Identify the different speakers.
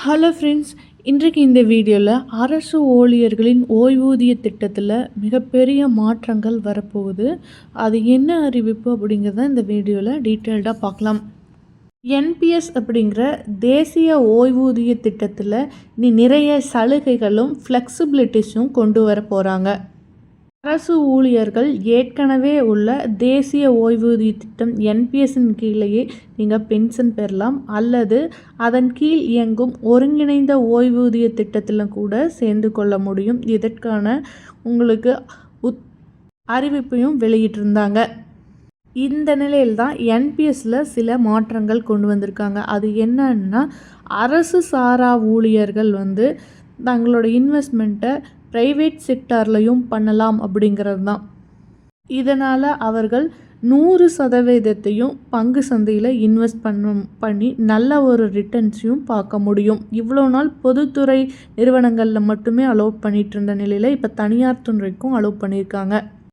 Speaker 1: Hello friends, இன்றைக்கு இந்த வீடியோவில் அரசு ஊழியர்களின் ஓய்வூதிய திட்டத்தில் மிகப்பெரிய மாற்றங்கள் வரப்போகுது. அது என்ன அறிவிப்பு அப்படிங்கிறத இந்த வீடியோவில் டீட்டெயில்டாக பார்க்கலாம். என்பிஎஸ் அப்படிங்கிற தேசிய ஓய்வூதிய திட்டத்தில் நிறைய சலுகைகளும் ஃப்ளெக்சிபிலிட்டிஸும் கொண்டு வர போகிறாங்க. அரசு ஊழியர்கள் ஏற்கனவே உள்ள தேசிய ஓய்வூதிய திட்டம் என்பிஎஸ்ஸின் கீழேயே நீங்கள் பென்ஷன் பெறலாம், அல்லது அதன் கீழ் இயங்கும் ஒருங்கிணைந்த ஓய்வூதிய திட்டத்தில் கூட சேர்ந்து கொள்ள முடியும். இதற்கான உங்களுக்கு அறிவிப்பையும் வெளியிட்டிருந்தாங்க. இந்த நிலையில் தான் என்பிஎஸ்சில் சில மாற்றங்கள் கொண்டு வந்திருக்காங்க. அது என்னன்னா, அரசு சாரா ஊழியர்கள் தங்களோட இன்வெஸ்ட்மெண்ட்டை ப்ரைவேட் செக்டார்லையும் பண்ணலாம் அப்படிங்கிறது தான். இதனால் அவர்கள் 100% பங்கு சந்தையில் இன்வெஸ்ட் பண்ணி நல்ல ஒரு ரிட்டர்ன்ஸையும் பார்க்க முடியும். இவ்வளோ நாள் பொதுத்துறை நிறுவனங்களில் மட்டுமே அலோவ் பண்ணிகிட்டு இருந்த நிலையில் இப்போ தனியார் துறைக்கும் அலோவ் பண்ணியிருக்காங்க.